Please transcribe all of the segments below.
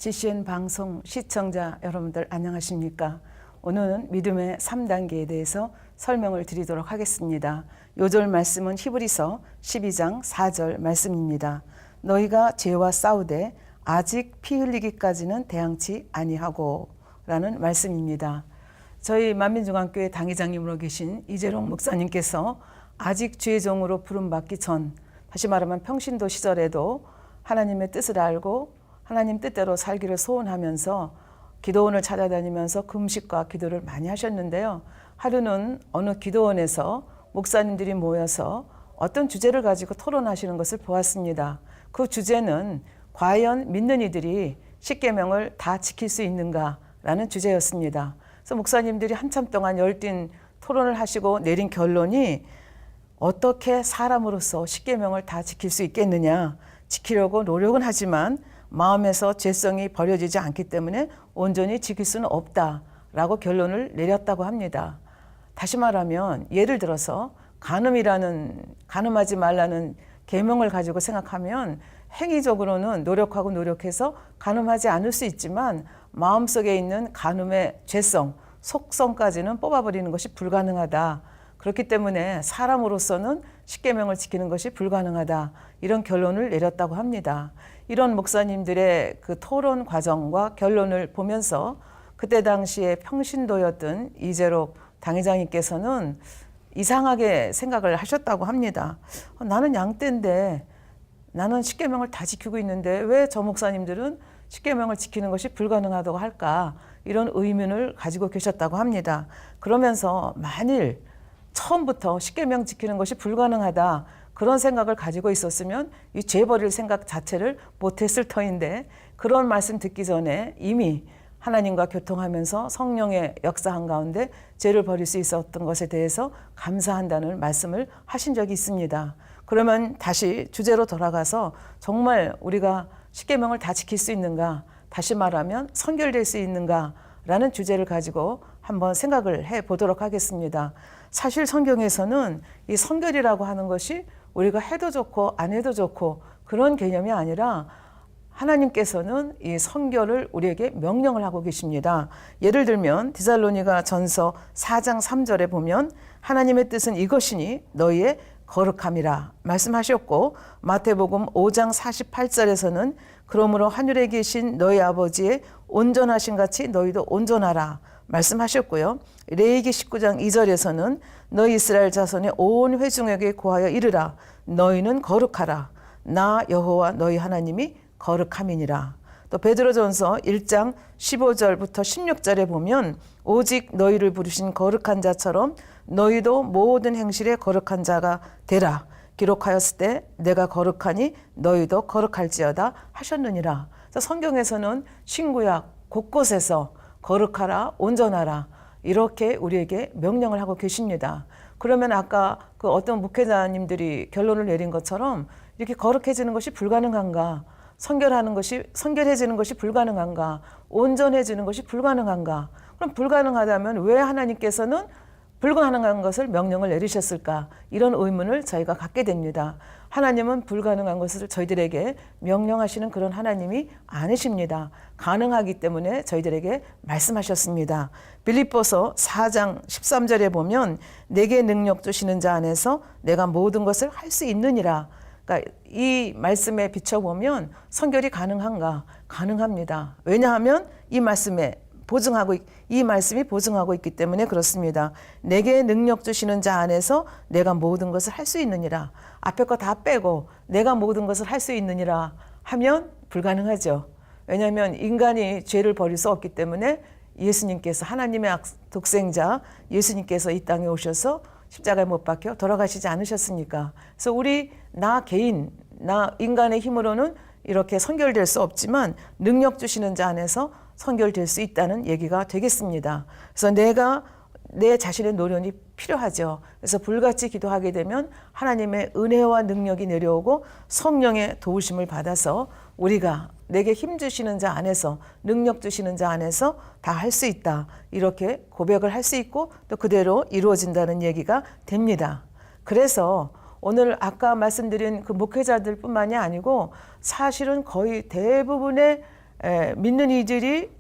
GCN 방송 시청자 여러분들 안녕하십니까? 오늘은 믿음의 3단계에 대해서 설명을 드리도록 하겠습니다. 요절 말씀은 히브리서 12장 4절 말씀입니다. 너희가 죄와 싸우되 아직 피 흘리기까지는 대항치 아니하고 라는 말씀입니다. 저희 만민중앙교회 당회장님으로 계신 이재롱 목사님께서 아직 주의 종으로 부름받기 전, 다시 말하면 평신도 시절에도 하나님의 뜻을 알고 하나님 뜻대로 살기를 소원하면서 기도원을 찾아다니면서 금식과 기도를 많이 하셨는데요. 하루는 어느 기도원에서 목사님들이 모여서 어떤 주제를 가지고 토론하시는 것을 보았습니다. 그 주제는 과연 믿는 이들이 십계명을 다 지킬 수 있는가라는 주제였습니다. 그래서 목사님들이 한참 동안 열띤 토론을 하시고 내린 결론이 어떻게 사람으로서 십계명을 다 지킬 수 있겠느냐, 지키려고 노력은 하지만 마음에서 죄성이 버려지지 않기 때문에 온전히 지킬 수는 없다라고 결론을 내렸다고 합니다. 다시 말하면 예를 들어서 가늠하지 말라는 계명을 가지고 생각하면 행위적으로는 노력해서 가늠하지 않을 수 있지만 마음속에 있는 가늠의 죄성, 속성까지는 뽑아버리는 것이 불가능하다. 그렇기 때문에 사람으로서는 십계명을 지키는 것이 불가능하다. 이런 결론을 내렸다고 합니다. 이런 목사님들의 그 토론 과정과 결론을 보면서 그때 당시에 평신도였던 이재록 당회장님께서는 이상하게 생각을 하셨다고 합니다. 나는 양떼인데 나는 십계명을 다 지키고 있는데 왜 저 목사님들은 십계명을 지키는 것이 불가능하다고 할까? 이런 의문을 가지고 계셨다고 합니다. 그러면서 만일 처음부터 십계명 지키는 것이 불가능하다 그런 생각을 가지고 있었으면 이 죄 버릴 생각 자체를 못했을 터인데 그런 말씀 듣기 전에 이미 하나님과 교통하면서 성령의 역사한 가운데 죄를 버릴 수 있었던 것에 대해서 감사한다는 말씀을 하신 적이 있습니다. 그러면 다시 주제로 돌아가서 정말 우리가 십계명을 다 지킬 수 있는가, 다시 말하면 선결될 수 있는가 라는 주제를 가지고 한번 생각을 해보도록 하겠습니다. 사실 성경에서는 이 선결이라고 하는 것이 우리가 해도 좋고 안 해도 좋고 그런 개념이 아니라 하나님께서는 이 선결을 우리에게 명령을 하고 계십니다. 예를 들면 디살로니가 전서 4장 3절에 보면 하나님의 뜻은 이것이니 너희의 거룩함이라 말씀하셨고, 마태복음 5장 48절에서는 그러므로 하늘에 계신 너희 아버지의 온전하신 같이 너희도 온전하라 말씀하셨고요. 레위기 19장 2절에서는 너희 이스라엘 자손의 온 회중에게 고하여 이르라 너희는 거룩하라 나 여호와 너희 하나님이 거룩함이니라. 또 베드로전서 1장 15절부터 16절에 보면 오직 너희를 부르신 거룩한 자처럼 너희도 모든 행실에 거룩한 자가 되라 기록하였을 때 내가 거룩하니 너희도 거룩할지어다 하셨느니라. 성경에서는 신구약 곳곳에서 거룩하라, 온전하라 이렇게 우리에게 명령을 하고 계십니다. 그러면 아까 그 어떤 목회자님들이 결론을 내린 것처럼 이렇게 거룩해지는 것이 불가능한가? 선결해지는 것이 불가능한가? 온전해지는 것이 불가능한가? 그럼 불가능하다면 왜 하나님께서는 불가능한 것을 명령을 내리셨을까? 이런 의문을 저희가 갖게 됩니다. 하나님은 불가능한 것을 저희들에게 명령하시는 그런 하나님이 아니십니다. 가능하기 때문에 저희들에게 말씀하셨습니다. 빌립보서 4장 13절에 보면 내게 능력 주시는 자 안에서 내가 모든 것을 할 수 있느니라. 그러니까 이 말씀에 비춰보면 선결이 가능한가? 가능합니다. 왜냐하면 이 말씀이 보증하고 있기 때문에 그렇습니다. 내게 능력 주시는 자 안에서 내가 모든 것을 할 수 있느니라. 앞에 거 다 빼고 내가 모든 것을 할 수 있느니라 하면 불가능하죠. 왜냐하면 인간이 죄를 버릴 수 없기 때문에 예수님께서 하나님의 독생자 예수님께서 이 땅에 오셔서 십자가에 못 박혀 돌아가시지 않으셨습니까? 그래서 나 인간의 힘으로는 이렇게 선결될 수 없지만 능력 주시는 자 안에서 선결될 수 있다는 얘기가 되겠습니다. 그래서 내 자신의 노력이 필요하죠. 그래서 불같이 기도하게 되면 하나님의 은혜와 능력이 내려오고 성령의 도우심을 받아서 우리가 내게 힘 주시는 자 안에서 능력 주시는 자 안에서 다 할 수 있다. 이렇게 고백을 할 수 있고 또 그대로 이루어진다는 얘기가 됩니다. 그래서 오늘 아까 말씀드린 그 목회자들뿐만이 아니고 사실은 거의 대부분의 믿는 이들이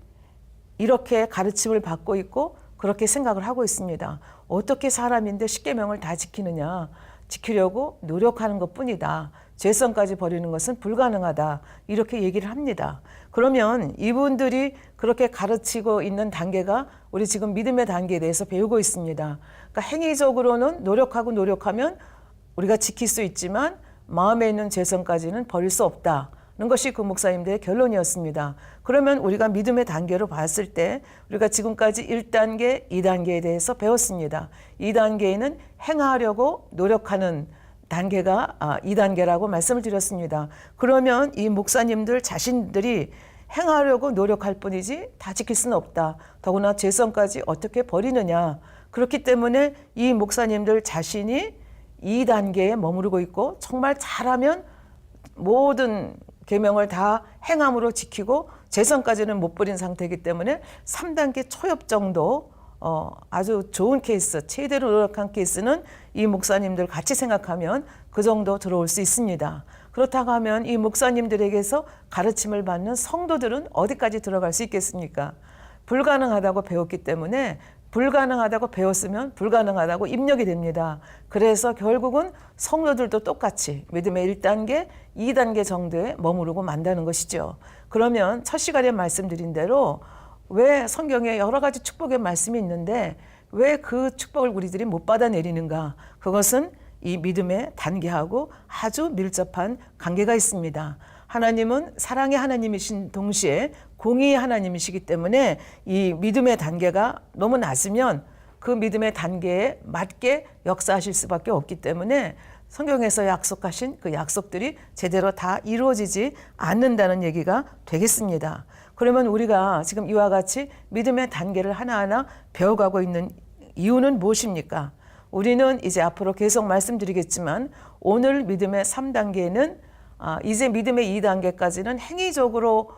이렇게 가르침을 받고 있고 그렇게 생각을 하고 있습니다. 어떻게 사람인데 십계명을 다 지키느냐. 지키려고 노력하는 것뿐이다. 죄성까지 버리는 것은 불가능하다. 이렇게 얘기를 합니다. 그러면 이분들이 그렇게 가르치고 있는 단계가 우리 지금 믿음의 단계에 대해서 배우고 있습니다. 그러니까 행위적으로는 노력하면 우리가 지킬 수 있지만 마음에 있는 죄성까지는 버릴 수 없다는 것이 그 목사님들의 결론이었습니다. 그러면 우리가 믿음의 단계로 봤을 때 우리가 지금까지 1단계, 2단계에 대해서 배웠습니다. 2단계에는 행하려고 노력하는 단계가 2단계라고 말씀을 드렸습니다. 그러면 이 목사님들 자신들이 행하려고 노력할 뿐이지 다 지킬 수는 없다. 더구나 죄성까지 어떻게 버리느냐. 그렇기 때문에 이 목사님들 자신이 2단계에 머무르고 있고 정말 잘하면 모든 계명을 다 행함으로 지키고 죄성까지는 못 버린 상태이기 때문에 3단계 초엽 정도 아주 좋은 케이스, 제대로 노력한 케이스는 이 목사님들 같이 생각하면 그 정도 들어올 수 있습니다. 그렇다고 하면 이 목사님들에게서 가르침을 받는 성도들은 어디까지 들어갈 수 있겠습니까? 불가능하다고 배웠기 때문에 불가능하다고 배웠으면 불가능하다고 입력이 됩니다. 그래서 결국은 성도들도 똑같이 믿음의 1단계, 2단계 정도에 머무르고 만다는 것이죠. 그러면 첫 시간에 말씀드린 대로 왜 성경에 여러 가지 축복의 말씀이 있는데 왜 그 축복을 우리들이 못 받아내리는가? 그것은 이 믿음의 단계하고 아주 밀접한 관계가 있습니다. 하나님은 사랑의 하나님이신 동시에 공의의 하나님이시기 때문에 이 믿음의 단계가 너무 낮으면 그 믿음의 단계에 맞게 역사하실 수밖에 없기 때문에 성경에서 약속하신 그 약속들이 제대로 다 이루어지지 않는다는 얘기가 되겠습니다. 그러면 우리가 지금 이와 같이 믿음의 단계를 하나하나 배워가고 있는 이유는 무엇입니까? 우리는 이제 앞으로 계속 말씀드리겠지만 오늘 믿음의 3단계는 이제 믿음의 2단계까지는 행위적으로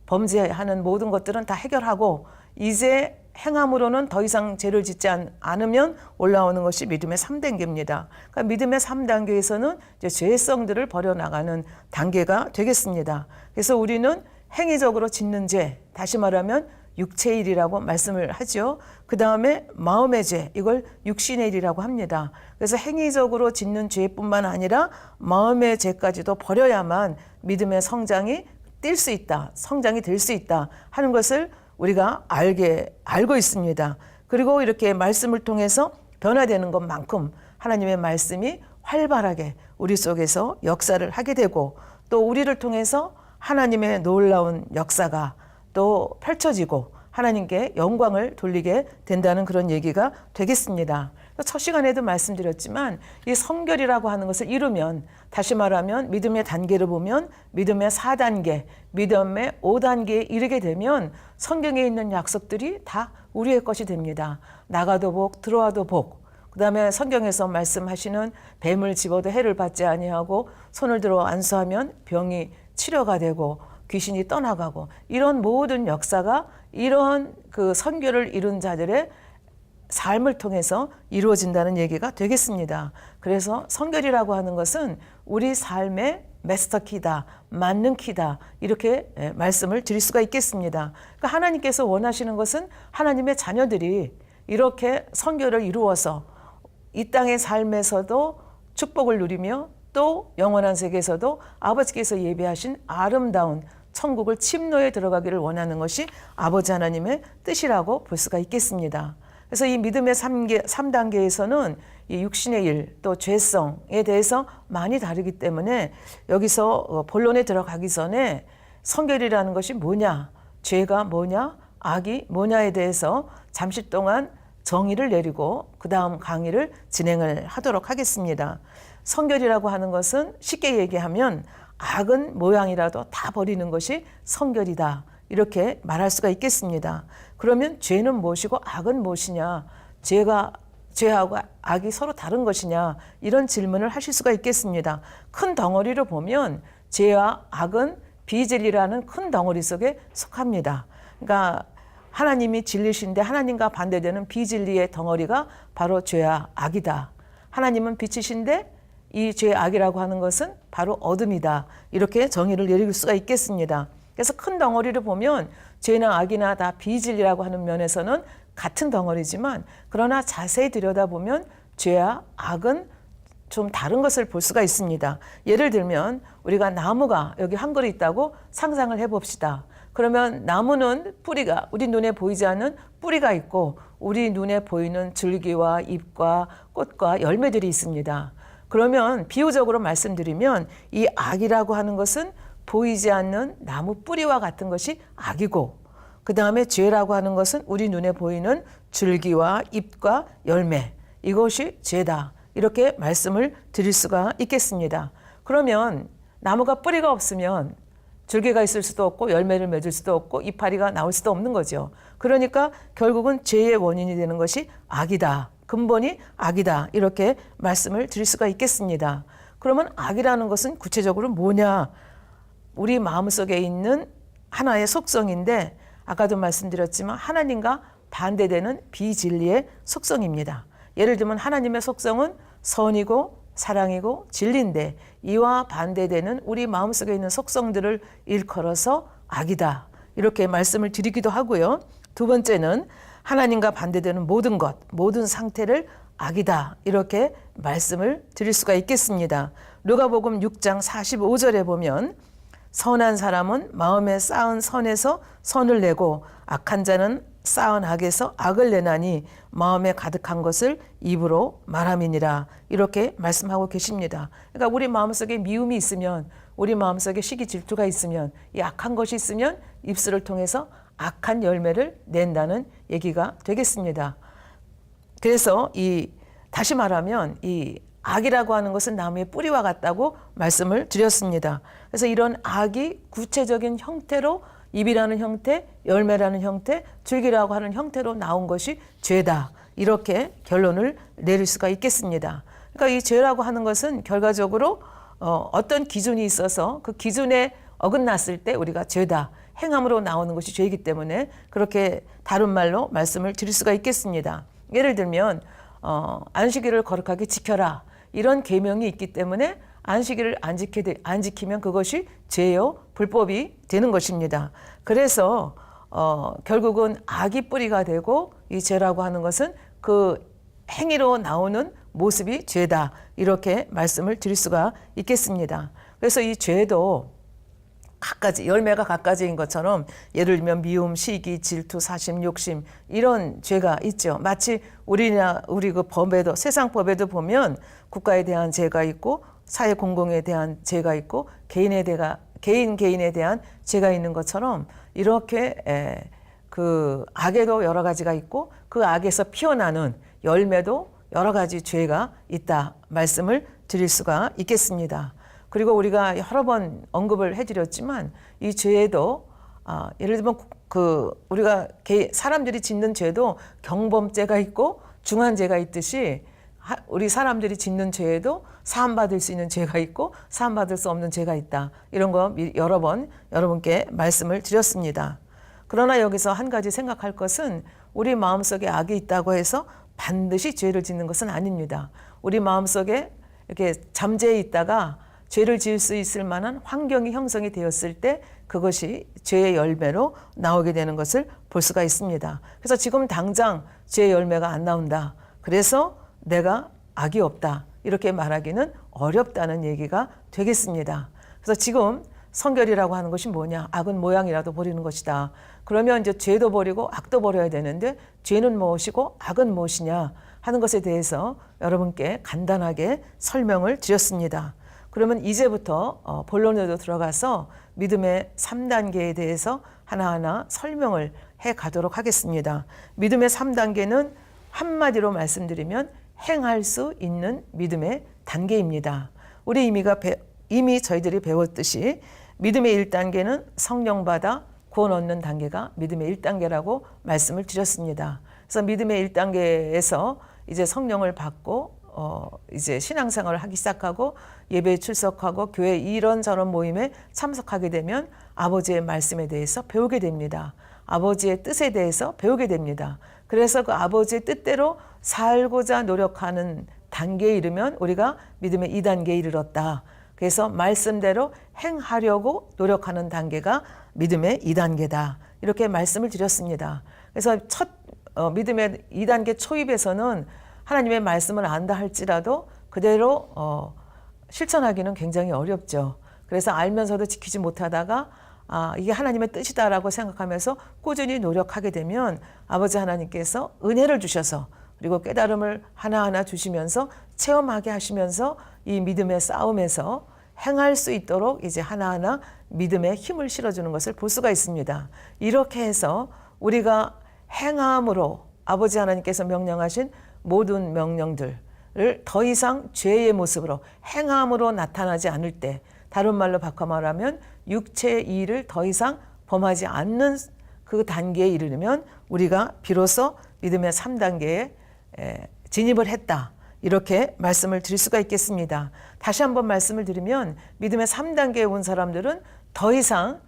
범죄하는 모든 것들은 다 해결하고 이제 행함으로는 더 이상 죄를 짓지 않으면 올라오는 것이 믿음의 3단계입니다. 그러니까 믿음의 3단계에서는 이제 죄성들을 버려나가는 단계가 되겠습니다. 그래서 우리는 행위적으로 짓는 죄, 다시 말하면 육체의 일이라고 말씀을 하죠. 그 다음에 마음의 죄, 이걸 육신의 일이라고 합니다. 그래서 행위적으로 짓는 죄뿐만 아니라 마음의 죄까지도 버려야만 믿음의 성장이 뛸 수 있다, 성장이 될 수 있다 하는 것을 우리가 알고 있습니다. 그리고 이렇게 말씀을 통해서 변화되는 것만큼 하나님의 말씀이 활발하게 우리 속에서 역사를 하게 되고 또 우리를 통해서 하나님의 놀라운 역사가 또 펼쳐지고 하나님께 영광을 돌리게 된다는 그런 얘기가 되겠습니다. 첫 시간에도 말씀드렸지만 이 성결이라고 하는 것을 이루면 다시 말하면 믿음의 단계를 보면 믿음의 4단계, 믿음의 5단계에 이르게 되면 성경에 있는 약속들이 다 우리의 것이 됩니다. 나가도 복, 들어와도 복. 그 다음에 성경에서 말씀하시는 뱀을 집어도 해를 받지 아니하고 손을 들어 안수하면 병이 치료가 되고 귀신이 떠나가고 이런 모든 역사가 이런 그 선교를 이룬 자들의 삶을 통해서 이루어진다는 얘기가 되겠습니다. 그래서 선결이라고 하는 것은 우리 삶의 마스터키다, 맞는 키다 이렇게 말씀을 드릴 수가 있겠습니다. 그러니까 하나님께서 원하시는 것은 하나님의 자녀들이 이렇게 선교를 이루어서 이 땅의 삶에서도 축복을 누리며 또 영원한 세계에서도 아버지께서 예비하신 아름다운 천국을 침노에 들어가기를 원하는 것이 아버지 하나님의 뜻이라고 볼 수가 있겠습니다. 그래서 이 믿음의 3단계에서는 이 육신의 일, 또 죄성에 대해서 많이 다르기 때문에 여기서 본론에 들어가기 전에 성결이라는 것이 뭐냐, 죄가 뭐냐, 악이 뭐냐에 대해서 잠시 동안 정의를 내리고 그 다음 강의를 진행을 하도록 하겠습니다. 성결이라고 하는 것은 쉽게 얘기하면 악은 모양이라도 다 버리는 것이 성결이다. 이렇게 말할 수가 있겠습니다. 그러면 죄는 무엇이고 악은 무엇이냐? 죄하고 악이 서로 다른 것이냐? 이런 질문을 하실 수가 있겠습니다. 큰 덩어리로 보면 죄와 악은 비진리라는 큰 덩어리 속에 속합니다. 그러니까 하나님이 진리신데 하나님과 반대되는 비진리의 덩어리가 바로 죄와 악이다. 하나님은 빛이신데 이 죄 악이라고 하는 것은 바로 어둠이다. 이렇게 정의를 내릴 수가 있겠습니다. 그래서 큰 덩어리를 보면 죄나 악이나 다 비진리라고 하는 면에서는 같은 덩어리지만 그러나 자세히 들여다보면 죄와 악은 좀 다른 것을 볼 수가 있습니다. 예를 들면 우리가 나무가 여기 한 그루 있다고 상상을 해봅시다. 그러면 나무는 뿌리가 우리 눈에 보이지 않는 뿌리가 있고 우리 눈에 보이는 줄기와 잎과 꽃과 열매들이 있습니다. 그러면 비유적으로 말씀드리면 이 악이라고 하는 것은 보이지 않는 나무 뿌리와 같은 것이 악이고 그 다음에 죄라고 하는 것은 우리 눈에 보이는 줄기와 잎과 열매 이것이 죄다. 이렇게 말씀을 드릴 수가 있겠습니다. 그러면 나무가 뿌리가 없으면 줄기가 있을 수도 없고 열매를 맺을 수도 없고 이파리가 나올 수도 없는 거죠. 그러니까 결국은 죄의 원인이 되는 것이 악이다. 근본이 악이다. 이렇게 말씀을 드릴 수가 있겠습니다. 그러면 악이라는 것은 구체적으로 뭐냐? 우리 마음속에 있는 하나의 속성인데 아까도 말씀드렸지만 하나님과 반대되는 비진리의 속성입니다. 예를 들면 하나님의 속성은 선이고 사랑이고 진리인데 이와 반대되는 우리 마음속에 있는 속성들을 일컬어서 악이다. 이렇게 말씀을 드리기도 하고요. 두 번째는 하나님과 반대되는 모든 것, 모든 상태를 악이다. 이렇게 말씀을 드릴 수가 있겠습니다. 누가복음 6장 45절에 보면 선한 사람은 마음에 쌓은 선에서 선을 내고 악한 자는 쌓은 악에서 악을 내나니 마음에 가득한 것을 입으로 말함이니라. 이렇게 말씀하고 계십니다. 그러니까 우리 마음속에 미움이 있으면 우리 마음속에 시기 질투가 있으면 이 악한 것이 있으면 입술을 통해서 악한 열매를 낸다는 얘기가 되겠습니다. 그래서 다시 말하면 이 악이라고 하는 것은 나무의 뿌리와 같다고 말씀을 드렸습니다. 그래서 이런 악이 구체적인 형태로 잎이라는 형태, 열매라는 형태, 줄기라고 하는 형태로 나온 것이 죄다. 이렇게 결론을 내릴 수가 있겠습니다. 그러니까 이 죄라고 하는 것은 결과적으로 어떤 기준이 있어서 그 기준에 어긋났을 때 우리가 죄다. 행함으로 나오는 것이 죄이기 때문에 그렇게 다른 말로 말씀을 드릴 수가 있겠습니다. 예를 들면 안식일을 거룩하게 지켜라. 이런 계명이 있기 때문에 안식일을 안 지키면 그것이 죄요, 불법이 되는 것입니다. 그래서 결국은 악이 뿌리가 되고 이 죄라고 하는 것은 그 행위로 나오는 모습이 죄다. 이렇게 말씀을 드릴 수가 있겠습니다. 그래서 이 죄도 갖가지, 열매가 갖가지인 것처럼 예를 들면 미움, 시기, 질투, 사심, 욕심 이런 죄가 있죠. 마치 우리 그 법에도 세상 법에도 보면 국가에 대한 죄가 있고 사회 공공에 대한 죄가 있고 개인에 대한 죄가 있는 것처럼 이렇게 그 악에도 여러 가지가 있고 그 악에서 피어나는 열매도 여러 가지 죄가 있다 말씀을 드릴 수가 있겠습니다. 그리고 우리가 여러 번 언급을 해드렸지만 이 죄에도 예를 들면 우리가 사람들이 짓는 죄도 경범죄가 있고 중한죄가 있듯이 우리 사람들이 짓는 죄에도 사함받을 수 있는 죄가 있고 사함받을 수 없는 죄가 있다. 이런 거 여러 번 여러분께 말씀을 드렸습니다. 그러나 여기서 한 가지 생각할 것은 우리 마음속에 악이 있다고 해서 반드시 죄를 짓는 것은 아닙니다. 우리 마음속에 이렇게 잠재해 있다가 죄를 지을 수 있을 만한 환경이 형성이 되었을 때 그것이 죄의 열매로 나오게 되는 것을 볼 수가 있습니다. 그래서 지금 당장 죄의 열매가 안 나온다. 그래서 내가 악이 없다. 이렇게 말하기는 어렵다는 얘기가 되겠습니다. 그래서 지금 성결이라고 하는 것이 뭐냐? 악은 모양이라도 버리는 것이다. 그러면 이제 죄도 버리고 악도 버려야 되는데 죄는 무엇이고 악은 무엇이냐 하는 것에 대해서 여러분께 간단하게 설명을 드렸습니다. 그러면 이제부터 본론으로 들어가서 믿음의 3단계에 대해서 하나하나 설명을 해 가도록 하겠습니다. 믿음의 3단계는 한마디로 말씀드리면 행할 수 있는 믿음의 단계입니다. 우리 이미 저희들이 배웠듯이 믿음의 1단계는 성령 받아 구원 얻는 단계가 믿음의 1단계라고 말씀을 드렸습니다. 그래서 믿음의 1단계에서 이제 성령을 받고 이제 신앙생활을 하기 시작하고 예배에 출석하고 교회 이런저런 모임에 참석하게 되면 아버지의 말씀에 대해서 배우게 됩니다. 아버지의 뜻에 대해서 배우게 됩니다. 그래서 그 아버지의 뜻대로 살고자 노력하는 단계에 이르면 우리가 믿음의 2단계에 이르렀다 그래서 말씀대로 행하려고 노력하는 단계가 믿음의 2단계다. 이렇게 말씀을 드렸습니다. 그래서 첫 믿음의 2단계 초입에서는 하나님의 말씀을 안다 할지라도 그대로 실천하기는 굉장히 어렵죠. 그래서 알면서도 지키지 못하다가 이게 하나님의 뜻이다라고 생각하면서 꾸준히 노력하게 되면 아버지 하나님께서 은혜를 주셔서 그리고 깨달음을 하나하나 주시면서 체험하게 하시면서 이 믿음의 싸움에서 행할 수 있도록 이제 하나하나 믿음의 힘을 실어주는 것을 볼 수가 있습니다. 이렇게 해서 우리가 행함으로 아버지 하나님께서 명령하신 모든 명령들을 더 이상 죄의 모습으로 행함으로 나타나지 않을 때, 다른 말로 바꿔 말하면 육체의 일을 더 이상 범하지 않는 그 단계에 이르면 우리가 비로소 믿음의 3단계에 진입을 했다. 이렇게 말씀을 드릴 수가 있겠습니다. 다시 한번 말씀을 드리면 믿음의 3단계에 온 사람들은 더 이상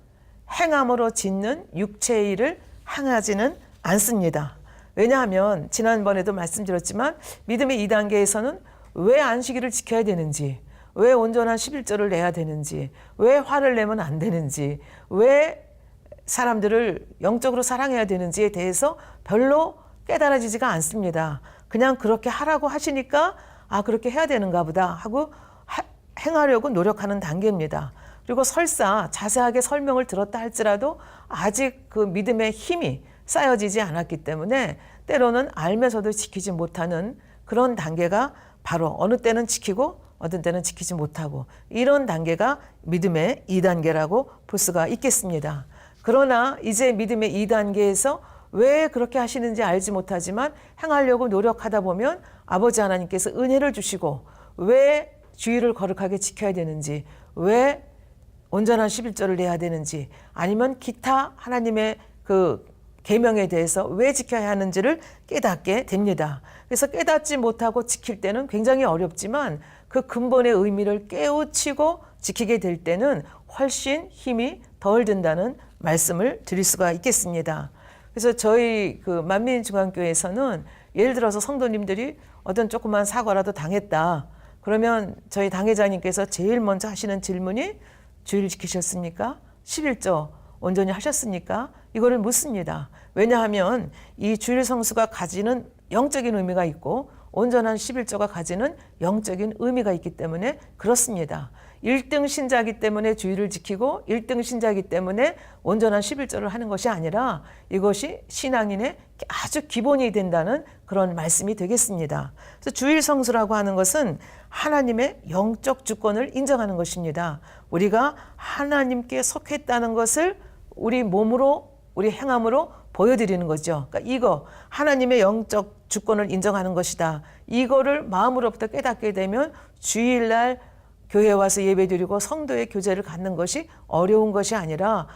행함으로 짓는 육체의 일을 행하지는 않습니다. 왜냐하면 지난번에도 말씀드렸지만 믿음의 2단계에서는 왜 안식일을 지켜야 되는지, 왜 온전한 11조를 내야 되는지, 왜 화를 내면 안 되는지, 왜 사람들을 영적으로 사랑해야 되는지에 대해서 별로 깨달아지지가 않습니다. 그냥 그렇게 하라고 하시니까 그렇게 해야 되는가 보다 하고 행하려고 노력하는 단계입니다. 그리고 설사 자세하게 설명을 들었다 할지라도 아직 그 믿음의 힘이 쌓여지지 않았기 때문에 때로는 알면서도 지키지 못하는 그런 단계가 바로 어느 때는 지키고 어떤 때는 지키지 못하고 이런 단계가 믿음의 2단계라고 볼 수가 있겠습니다. 그러나 이제 믿음의 2단계에서 왜 그렇게 하시는지 알지 못하지만 행하려고 노력하다 보면 아버지 하나님께서 은혜를 주시고 왜 주의를 거룩하게 지켜야 되는지, 왜 온전한 11조를 내야 되는지, 아니면 기타 하나님의 그 계명에 대해서 왜 지켜야 하는지를 깨닫게 됩니다. 그래서 깨닫지 못하고 지킬 때는 굉장히 어렵지만 그 근본의 의미를 깨우치고 지키게 될 때는 훨씬 힘이 덜 든다는 말씀을 드릴 수가 있겠습니다. 그래서 저희 그 만민중앙교회에서는 예를 들어서 성도님들이 어떤 조그만 사고라도 당했다. 그러면 저희 당회자님께서 제일 먼저 하시는 질문이 주일 지키셨습니까? 11조 온전히 하셨습니까? 이거를 묻습니다. 왜냐하면 이 주일 성수가 가지는 영적인 의미가 있고 온전한 11조가 가지는 영적인 의미가 있기 때문에 그렇습니다. 1등 신자이기 때문에 주일을 지키고 1등 신자이기 때문에 온전한 11조를 하는 것이 아니라 이것이 신앙인의 아주 기본이 된다는 그런 말씀이 되겠습니다. 그래서 주일 성수라고 하는 것은 하나님의 영적 주권을 인정하는 것입니다. 우리가 하나님께 속했다는 것을 우리 몸으로 우리 행함으로 보여드리는 거죠. 그러니까 이거 하나님의 영적 주권을 인정하는 것이다. 이거를 마음으로부터 깨닫게 되면 주일날 교회에 와서 예배드리고 성도의 교제를 갖는 것이 어려운 것이 아니라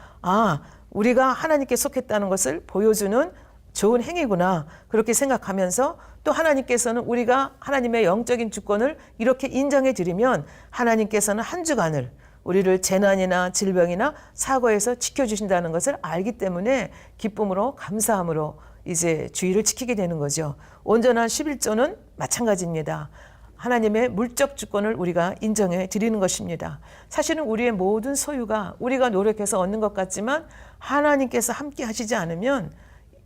우리가 하나님께 속했다는 것을 보여주는 좋은 행위구나 그렇게 생각하면서 또 하나님께서는 우리가 하나님의 영적인 주권을 이렇게 인정해 드리면 하나님께서는 한 주간을 우리를 재난이나 질병이나 사고에서 지켜주신다는 것을 알기 때문에 기쁨으로 감사함으로 이제 주의를 지키게 되는 거죠. 온전한 11조는 마찬가지입니다. 하나님의 물적 주권을 우리가 인정해 드리는 것입니다. 사실은 우리의 모든 소유가 우리가 노력해서 얻는 것 같지만 하나님께서 함께 하시지 않으면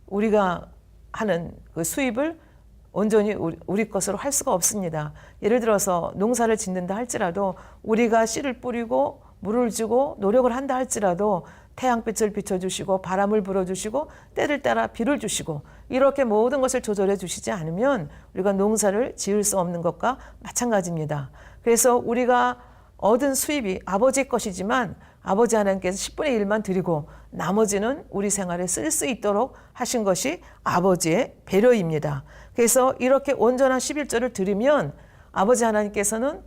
우리가 하는 그 수입을 온전히 우리 것으로 할 수가 없습니다. 예를 들어서 농사를 짓는다 할지라도 우리가 씨를 뿌리고 물을 주고 노력을 한다 할지라도 태양빛을 비춰주시고 바람을 불어주시고 때를 따라 비를 주시고 이렇게 모든 것을 조절해 주시지 않으면 우리가 농사를 지을 수 없는 것과 마찬가지입니다. 그래서 우리가 얻은 수입이 아버지의 것이지만 아버지 하나님께서 10분의 1만 드리고 나머지는 우리 생활에 쓸 수 있도록 하신 것이 아버지의 배려입니다. 그래서 이렇게 온전한 11조를 드리면 아버지 하나님께서는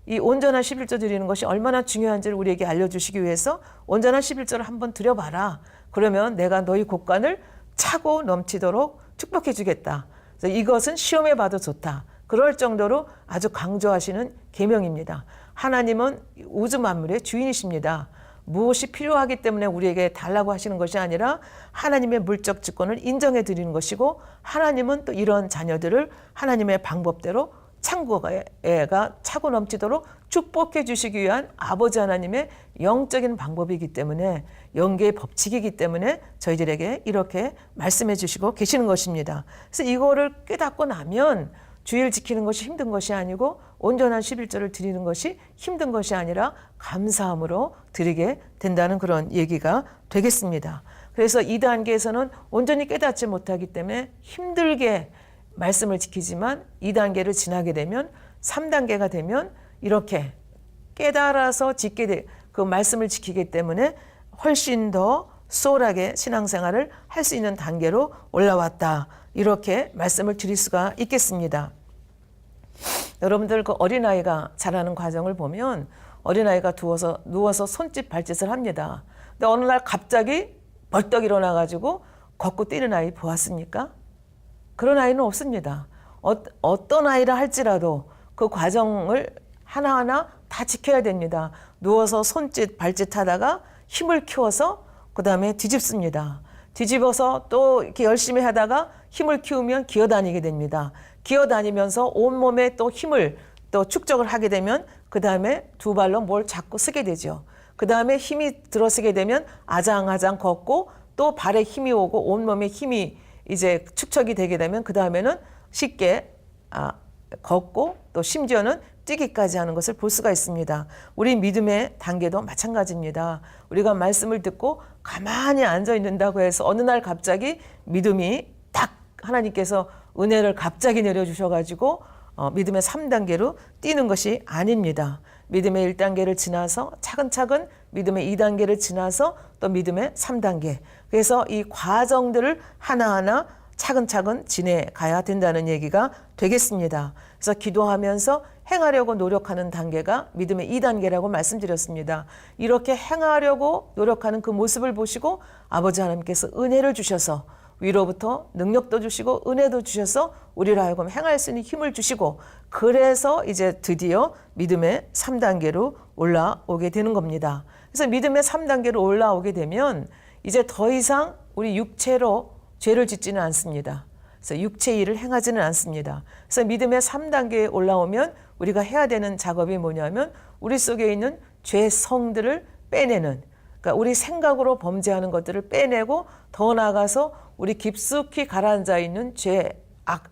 이 온전한 11조 드리는 것이 얼마나 중요한지를 우리에게 알려주시기 위해서 온전한 11조를 한번 드려봐라. 그러면 내가 너희 곳간을 차고 넘치도록 축복해 주겠다. 그래서 이것은 시험해 봐도 좋다. 그럴 정도로 아주 강조하시는 계명입니다. 하나님은 우주 만물의 주인이십니다. 무엇이 필요하기 때문에 우리에게 달라고 하시는 것이 아니라 하나님의 물적 주권을 인정해 드리는 것이고 하나님은 또 이런 자녀들을 하나님의 방법대로 창고가 차고 넘치도록 축복해 주시기 위한 아버지 하나님의 영적인 방법이기 때문에, 영계의 법칙이기 때문에 저희들에게 이렇게 말씀해 주시고 계시는 것입니다. 그래서 이거를 깨닫고 나면 주일 지키는 것이 힘든 것이 아니고 온전한 11조를 드리는 것이 힘든 것이 아니라 감사함으로 드리게 된다는 그런 얘기가 되겠습니다. 그래서 2단계에서는 온전히 깨닫지 못하기 때문에 힘들게 말씀을 지키지만 2단계를 지나게 되면 3단계가 되면 이렇게 깨달아서 그 말씀을 지키기 때문에 훨씬 더 수월하게 신앙생활을 할 수 있는 단계로 올라왔다. 이렇게 말씀을 드릴 수가 있겠습니다. 여러분들 그 어린아이가 자라는 과정을 보면 어린아이가 누워서 손짓 발짓을 합니다. 근데 어느 날 갑자기 벌떡 일어나가지고 걷고 뛰는 아이 보았습니까? 그런 아이는 없습니다. 어떤 아이라 할지라도 그 과정을 하나하나 다 지켜야 됩니다. 누워서 손짓 발짓 하다가 힘을 키워서 그 다음에 뒤집습니다. 뒤집어서 또 이렇게 열심히 하다가 힘을 키우면 기어다니게 됩니다. 기어다니면서 온몸에 또 힘을 또 축적을 하게 되면 그 다음에 두 발로 뭘 자꾸 쓰게 되죠. 그 다음에 힘이 들어서게 되면 아장아장 걷고 또 발에 힘이 오고 온몸에 힘이 이제 축적이 되게 되면 그 다음에는 쉽게 걷고 또 심지어는 뛰기까지 하는 것을 볼 수가 있습니다. 우리 믿음의 단계도 마찬가지입니다. 우리가 말씀을 듣고 가만히 앉아 있는다고 해서 어느 날 갑자기 믿음이 딱 하나님께서 은혜를 갑자기 내려주셔가지고 믿음의 3단계로 뛰는 것이 아닙니다. 믿음의 1단계를 지나서 차근차근 믿음의 2단계를 지나서 또 믿음의 3단계. 그래서 이 과정들을 하나하나 차근차근 지내가야 된다는 얘기가 되겠습니다. 그래서 기도하면서 행하려고 노력하는 단계가 믿음의 2단계라고 말씀드렸습니다. 이렇게 행하려고 노력하는 그 모습을 보시고 아버지 하나님께서 은혜를 주셔서 위로부터 능력도 주시고 은혜도 주셔서 우리를 하여금 행할 수 있는 힘을 주시고 그래서 이제 드디어 믿음의 3단계로 올라오게 되는 겁니다. 그래서 믿음의 3단계로 올라오게 되면 이제 더 이상 우리 육체로 죄를 짓지는 않습니다. 그래서 육체 일을 행하지는 않습니다. 그래서 믿음의 3단계에 올라오면 우리가 해야 되는 작업이 뭐냐면 우리 속에 있는 죄성들을 빼내는, 그러니까 우리 생각으로 범죄하는 것들을 빼내고 더 나아가서 우리 깊숙이 가라앉아 있는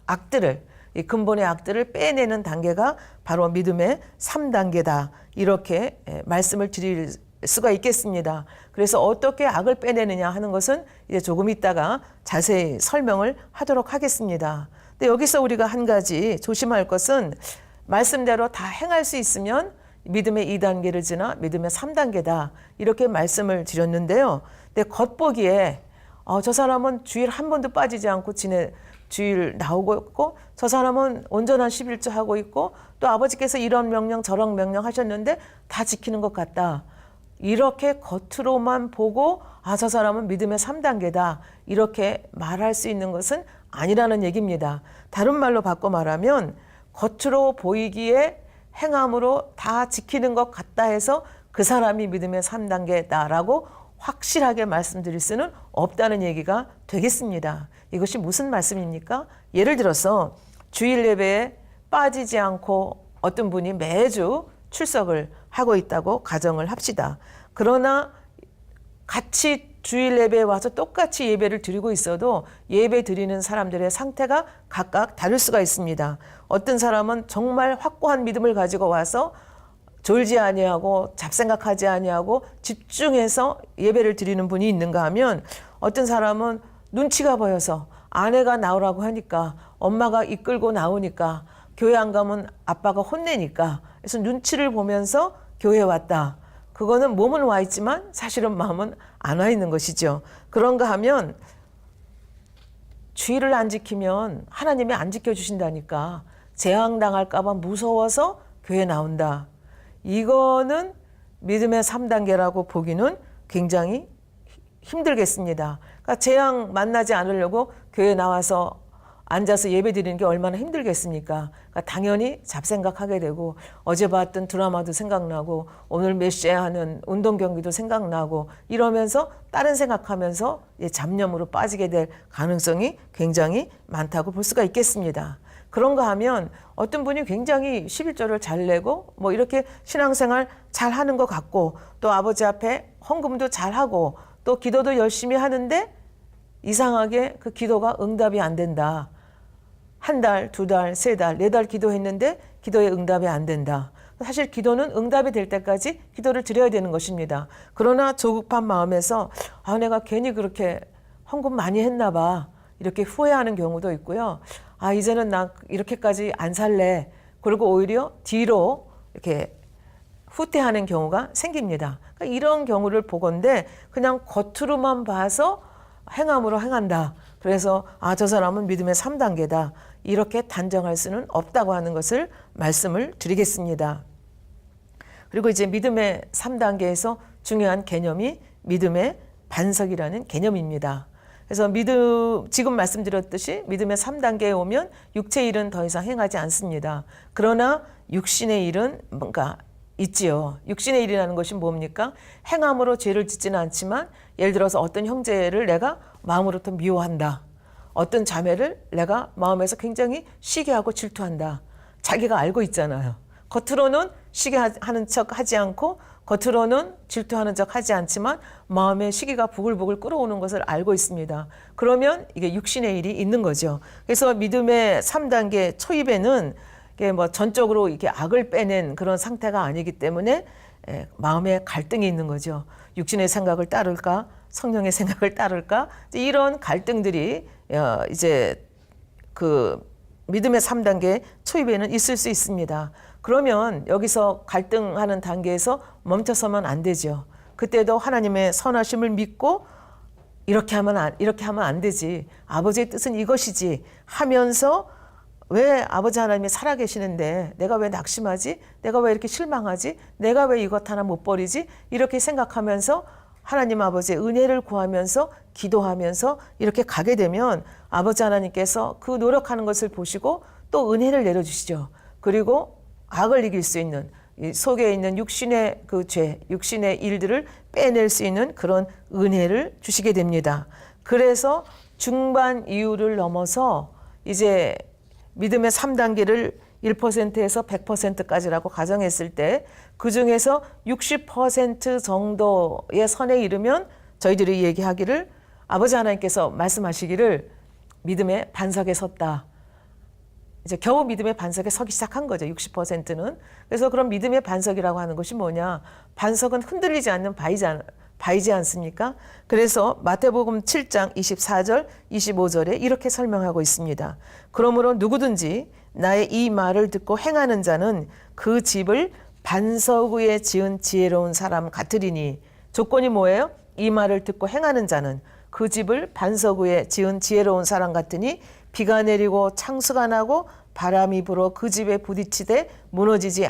악들을, 이 근본의 악들을 빼내는 단계가 바로 믿음의 3단계다. 이렇게 말씀을 드릴 수가 있겠습니다. 그래서 어떻게 악을 빼내느냐 하는 것은 이제 조금 있다가 자세히 설명을 하도록 하겠습니다. 근데 여기서 우리가 한 가지 조심할 것은 말씀대로 다 행할 수 있으면 믿음의 2단계를 지나 믿음의 3단계다. 이렇게 말씀을 드렸는데요. 근데 겉보기에 저 사람은 주일 한 번도 빠지지 않고 주일 나오고 있고 저 사람은 온전한 11조 하고 있고 또 아버지께서 이런 명령 저런 명령 하셨는데 다 지키는 것 같다. 이렇게 겉으로만 보고 저 사람은 믿음의 3단계다. 이렇게 말할 수 있는 것은 아니라는 얘기입니다. 다른 말로 바꿔 말하면 겉으로 보이기에 행함으로 다 지키는 것 같다 해서 그 사람이 믿음의 3단계다라고 확실하게 말씀드릴 수는 없다는 얘기가 되겠습니다. 이것이 무슨 말씀입니까? 예를 들어서 주일 예배에 빠지지 않고 어떤 분이 매주 출석을 하고 있다고 가정을 합시다. 그러나 같이 주일 예배에 와서 똑같이 예배를 드리고 있어도 예배 드리는 사람들의 상태가 각각 다를 수가 있습니다. 어떤 사람은 정말 확고한 믿음을 가지고 와서 졸지 아니하고 잡생각하지 아니하고 집중해서 예배를 드리는 분이 있는가 하면 어떤 사람은 눈치가 보여서 아내가 나오라고 하니까 엄마가 이끌고 나오니까 교회 안 가면 아빠가 혼내니까 그래서 눈치를 보면서 교회에 왔다. 그거는 몸은 와 있지만 사실은 마음은 안 와 있는 것이죠. 그런가 하면 주의를 안 지키면 하나님이 안 지켜주신다니까 재앙당할까 봐 무서워서 교회에 나온다. 이거는 믿음의 3단계라고 보기는 굉장히 힘들겠습니다. 그러니까 재앙 만나지 않으려고 교회에 나와서 앉아서 예배 드리는 게 얼마나 힘들겠습니까? 그러니까 당연히 잡생각하게 되고 어제 봤던 드라마도 생각나고 오늘 몇 시에 하는 운동 경기도 생각나고 이러면서 다른 생각하면서 잡념으로 빠지게 될 가능성이 굉장히 많다고 볼 수가 있겠습니다. 그런 거 하면 어떤 분이 굉장히 11조를 잘 내고 뭐 이렇게 신앙생활 잘 하는 것 같고 또 아버지 앞에 헌금도 잘 하고 또 기도도 열심히 하는데 이상하게 그 기도가 응답이 안 된다. 한 달, 두 달, 세 달, 네 달 기도했는데 기도에 응답이 안 된다. 사실 기도는 응답이 될 때까지 기도를 드려야 되는 것입니다. 그러나 조급한 마음에서 내가 괜히 그렇게 헌금 많이 했나 봐. 이렇게 후회하는 경우도 있고요. 이제는 나 이렇게까지 안 살래. 그리고 오히려 뒤로 이렇게 후퇴하는 경우가 생깁니다. 그러니까 이런 경우를 보건대 그냥 겉으로만 봐서 행함으로 행한다. 그래서 저 사람은 믿음의 3단계다. 이렇게 단정할 수는 없다고 하는 것을 말씀을 드리겠습니다. 그리고 이제 믿음의 3단계에서 중요한 개념이 믿음의 반석이라는 개념입니다. 그래서 지금 말씀드렸듯이 믿음의 3단계에 오면 육체의 일은 더 이상 행하지 않습니다. 그러나 육신의 일은 뭔가 있지요. 육신의 일이라는 것이 뭡니까? 행함으로 죄를 짓지는 않지만 예를 들어서 어떤 형제를 내가 마음으로부터 미워한다. 어떤 자매를 내가 마음에서 굉장히 시기하고 질투한다. 자기가 알고 있잖아요. 겉으로는 시기하는 척 하지 않고 겉으로는 질투하는 척 하지 않지만 마음에 시기가 부글부글 끓어오는 것을 알고 있습니다. 그러면 이게 육신의 일이 있는 거죠. 그래서 믿음의 3단계 초입에는 이게 뭐 전적으로 이렇게 악을 빼낸 그런 상태가 아니기 때문에 마음에 갈등이 있는 거죠. 육신의 생각을 따를까? 성령의 생각을 따를까? 이런 갈등들이 이제 그 믿음의 3단계 초입에는 있을 수 있습니다. 그러면 여기서 갈등하는 단계에서 멈춰서면 안 되죠. 그때도 하나님의 선하심을 믿고 이렇게 하면 안 되지. 아버지의 뜻은 이것이지 하면서 왜 아버지 하나님이 살아계시는데 내가 왜 낙심하지? 내가 왜 이렇게 실망하지? 내가 왜 이것 하나 못 버리지? 이렇게 생각하면서 하나님 아버지의 은혜를 구하면서 기도하면서 이렇게 가게 되면 아버지 하나님께서 그 노력하는 것을 보시고 또 은혜를 내려주시죠. 그리고 악을 이길 수 있는 이 속에 있는 육신의 그 죄, 육신의 일들을 빼낼 수 있는 그런 은혜를 주시게 됩니다. 그래서 중반 이후를 넘어서 이제 믿음의 3단계를 1%에서 100%까지라고 가정했을 때 그중에서 60% 정도의 선에 이르면 저희들이 얘기하기를 아버지 하나님께서 말씀하시기를 믿음의 반석에 섰다. 이제 겨우 믿음의 반석에 서기 시작한 거죠. 60%는. 그래서 그럼 믿음의 반석이라고 하는 것이 뭐냐. 반석은 흔들리지 않는 바위지 않습니까? 그래서 마태복음 7장 24절 25절에 이렇게 설명하고 있습니다. 그러므로 누구든지 나의 이 말을 듣고 행하는 자는 그 집을 반석 위에 지은 지혜로운 사람 같으리니. 조건이 뭐예요? 이 말을 듣고 행하는 자는 그 집을 반석 위에 지은 지혜로운 사람 같으니 비가 내리고 창수가 나고 바람이 불어 그 집에 부딪히되 무너지지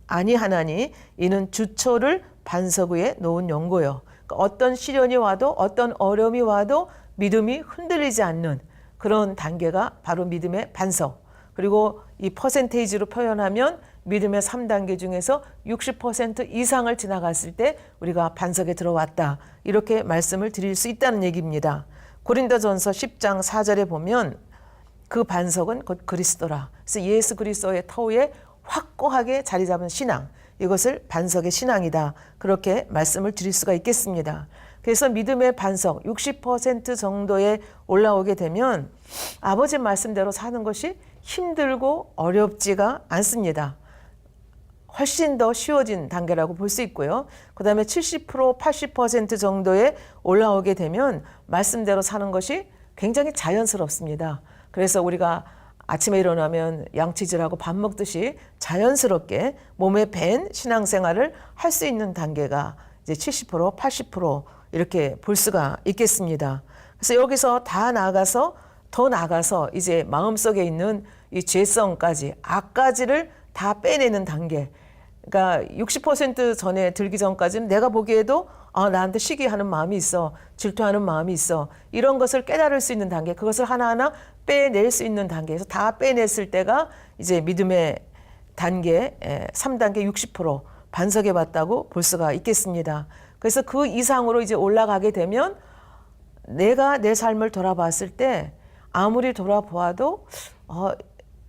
아니하나니 이는 주초를 반석 위에 놓은 연고요. 그러니까 어떤 시련이 와도 어떤 어려움이 와도 믿음이 흔들리지 않는 그런 단계가 바로 믿음의 반석. 그리고 이 퍼센테이지로 표현하면 믿음의 3단계 중에서 60% 이상을 지나갔을 때 우리가 반석에 들어왔다. 이렇게 말씀을 드릴 수 있다는 얘기입니다. 고린도전서 10장 4절에 보면 그 반석은 곧 그리스도라. 그래서 예수 그리스도의 터위에 확고하게 자리 잡은 신앙. 이것을 반석의 신앙이다. 그렇게 말씀을 드릴 수가 있겠습니다. 그래서 믿음의 반석 60% 정도에 올라오게 되면 아버지 말씀대로 사는 것이 힘들고 어렵지가 않습니다. 훨씬 더 쉬워진 단계라고 볼 수 있고요. 그 다음에 70%, 80% 정도에 올라오게 되면 말씀대로 사는 것이 굉장히 자연스럽습니다. 그래서 우리가 아침에 일어나면 양치질하고 밥 먹듯이 자연스럽게 몸에 밴 신앙생활을 할 수 있는 단계가 이제 70%, 80% 이렇게 볼 수가 있겠습니다. 그래서 여기서 더 나아가서 이제 마음속에 있는 이 죄성까지, 악까지를 다 빼내는 단계. 그러니까 60% 전에 들기 전까지는 내가 보기에도 나한테 시기하는 마음이 있어, 질투하는 마음이 있어, 이런 것을 깨달을 수 있는 단계, 그것을 하나하나 빼낼 수 있는 단계에서 다 빼냈을 때가 이제 믿음의 단계 3단계 60% 반석에 봤다고 볼 수가 있겠습니다. 그래서 그 이상으로 이제 올라가게 되면 내가 내 삶을 돌아봤을 때 아무리 돌아보아도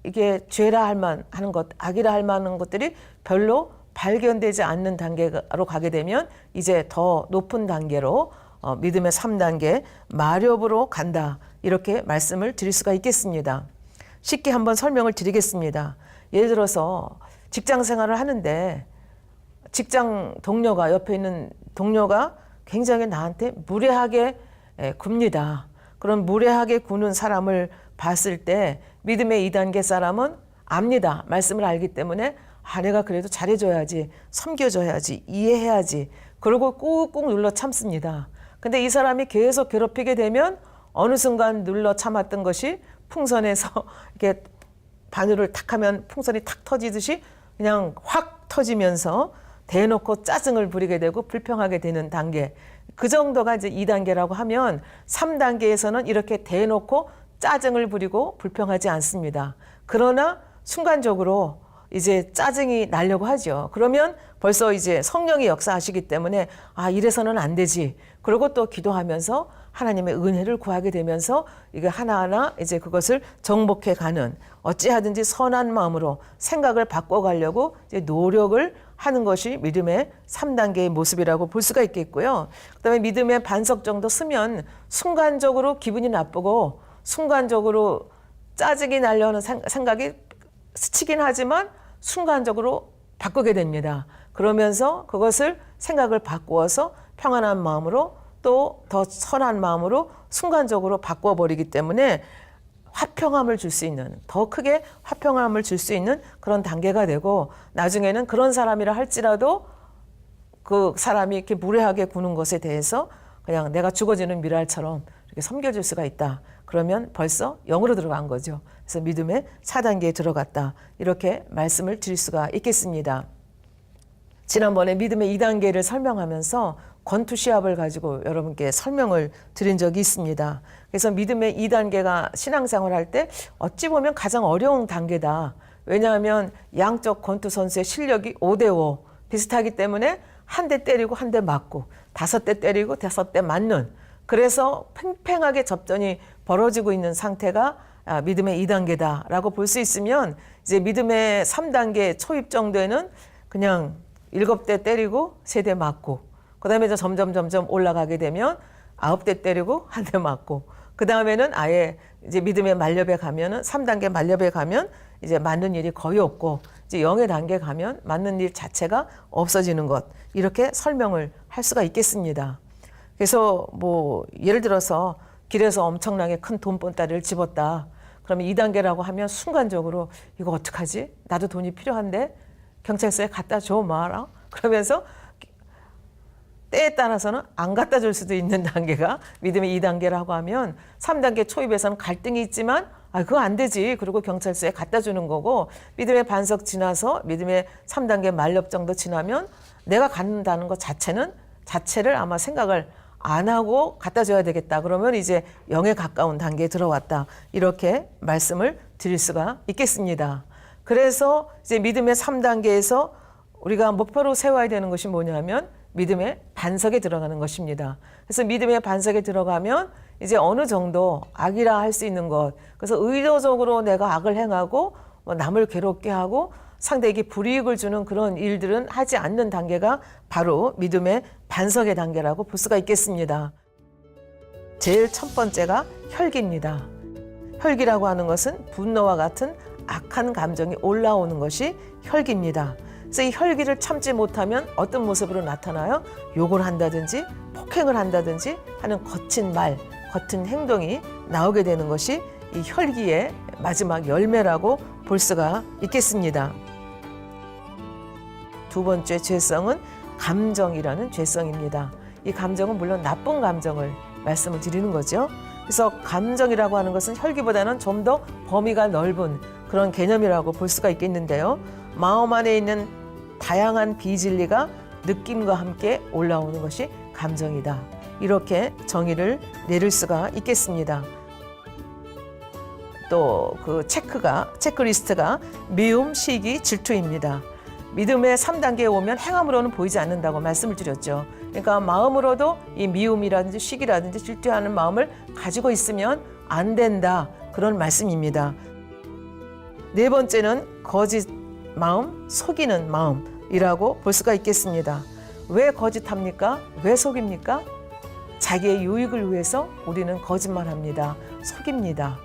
이게 죄라 할 만하는 것, 악이라 할 만한 것들이 별로 발견되지 않는 단계로 가게 되면 이제 더 높은 단계로 믿음의 3단계 마렵으로 간다. 이렇게 말씀을 드릴 수가 있겠습니다. 쉽게 한번 설명을 드리겠습니다. 예를 들어서 직장 생활을 하는데 직장 동료가, 옆에 있는 동료가 굉장히 나한테 무례하게 굽니다. 그런 무례하게 구는 사람을 봤을 때 믿음의 2단계 사람은 압니다. 말씀을 알기 때문에 내가 그래도 잘해줘야지, 섬겨줘야지, 이해해야지. 그러고 꾹꾹 눌러 참습니다. 근데 이 사람이 계속 괴롭히게 되면 어느 순간 눌러 참았던 것이 풍선에서 이렇게 바늘을 탁 하면 풍선이 탁 터지듯이 그냥 확 터지면서 대놓고 짜증을 부리게 되고 불평하게 되는 단계. 그 정도가 이제 2단계라고 하면 3단계에서는 이렇게 대놓고 짜증을 부리고 불평하지 않습니다. 그러나 순간적으로 이제 짜증이 나려고 하죠. 그러면 벌써 이제 성령이 역사하시기 때문에 이래서는 안 되지. 그리고 또 기도하면서 하나님의 은혜를 구하게 되면서 이게 하나하나 이제 그것을 정복해 가는, 어찌하든지 선한 마음으로 생각을 바꿔가려고 이제 노력을 하는 것이 믿음의 3단계의 모습이라고 볼 수가 있겠고요. 그다음에 믿음의 반석 정도 쓰면 순간적으로 기분이 나쁘고 순간적으로 짜증이 나려는 생각이 스치긴 하지만 순간적으로 바꾸게 됩니다. 그러면서 그것을 생각을 바꾸어서 평안한 마음으로 또 더 선한 마음으로 순간적으로 바꿔버리기 때문에 화평함을 줄 수 있는, 더 크게 화평함을 줄 수 있는 그런 단계가 되고, 나중에는 그런 사람이라 할지라도 그 사람이 이렇게 무례하게 구는 것에 대해서 그냥 내가 죽어지는 미랄처럼 이렇게 섬겨줄 수가 있다. 그러면 벌써 영으로 들어간 거죠. 그래서 믿음의 4단계에 들어갔다. 이렇게 말씀을 드릴 수가 있겠습니다. 지난번에 믿음의 2단계를 설명하면서 권투 시합을 가지고 여러분께 설명을 드린 적이 있습니다. 그래서 믿음의 2단계가 신앙생활 할 때 어찌 보면 가장 어려운 단계다. 왜냐하면 양쪽 권투 선수의 실력이 5대5 비슷하기 때문에 한 대 때리고 한 대 맞고 5대 때리고 5대 맞는, 그래서 팽팽하게 접전이 벌어지고 있는 상태가 믿음의 2단계다라고 볼 수 있으면, 이제 믿음의 3단계 초입 정도에는 그냥 7대 때리고 3대 맞고, 그 다음에 점점 올라가게 되면 9대 때리고 1대 맞고, 그 다음에는 아예 이제 믿음의 만렵에 가면은 3단계 만렵에 가면 이제 맞는 일이 거의 없고, 이제 0의 단계 가면 맞는 일 자체가 없어지는 것, 이렇게 설명을 할 수가 있겠습니다. 그래서 뭐 예를 들어서 길에서 엄청나게 큰 돈본다리를 집었다. 그러면 2단계라고 하면 순간적으로 이거 어떡하지? 나도 돈이 필요한데 경찰서에 갖다 줘 마라. 그러면서 때에 따라서는 안 갖다 줄 수도 있는 단계가 믿음의 2단계라고 하면, 3단계 초입에서는 갈등이 있지만 그거 안 되지. 그리고 경찰서에 갖다 주는 거고, 믿음의 반석 지나서 믿음의 3단계 만렵 정도 지나면 내가 갖는다는 것 자체를 아마 생각을 안 하고 갖다 줘야 되겠다. 그러면 이제 0에 가까운 단계에 들어왔다. 이렇게 말씀을 드릴 수가 있겠습니다. 그래서 이제 믿음의 3단계에서 우리가 목표로 세워야 되는 것이 뭐냐면 믿음의 반석에 들어가는 것입니다. 그래서 믿음의 반석에 들어가면 이제 어느 정도 악이라 할 수 있는 것, 그래서 의도적으로 내가 악을 행하고 남을 괴롭게 하고 상대에게 불이익을 주는 그런 일들은 하지 않는 단계가 바로 믿음의 반석의 단계라고 볼 수가 있겠습니다. 제일 첫 번째가 혈기입니다. 혈기라고 하는 것은 분노와 같은 악한 감정이 올라오는 것이 혈기입니다. 그래서 이 혈기를 참지 못하면 어떤 모습으로 나타나요? 욕을 한다든지 폭행을 한다든지 하는 거친 말, 거친 행동이 나오게 되는 것이 이 혈기의 마지막 열매라고 볼 수가 있겠습니다. 두 번째 죄성은 감정이라는 죄성입니다. 이 감정은 물론 나쁜 감정을 말씀을 드리는 거죠. 그래서 감정이라고 하는 것은 혈기보다는 좀 더 범위가 넓은 그런 개념이라고 볼 수가 있겠는데요. 마음 안에 있는 다양한 비진리가 느낌과 함께 올라오는 것이 감정이다. 이렇게 정의를 내릴 수가 있겠습니다. 또 그 체크리스트가 미움, 시기, 질투입니다. 믿음의 3단계에 오면 행함으로는 보이지 않는다고 말씀을 드렸죠. 그러니까 마음으로도 이 미움이라든지 시기라든지 질투하는 마음을 가지고 있으면 안 된다. 그런 말씀입니다. 네 번째는 거짓 마음, 속이는 마음이라고 볼 수가 있겠습니다. 왜 거짓합니까? 왜 속입니까? 자기의 유익을 위해서 우리는 거짓말합니다. 속입니다.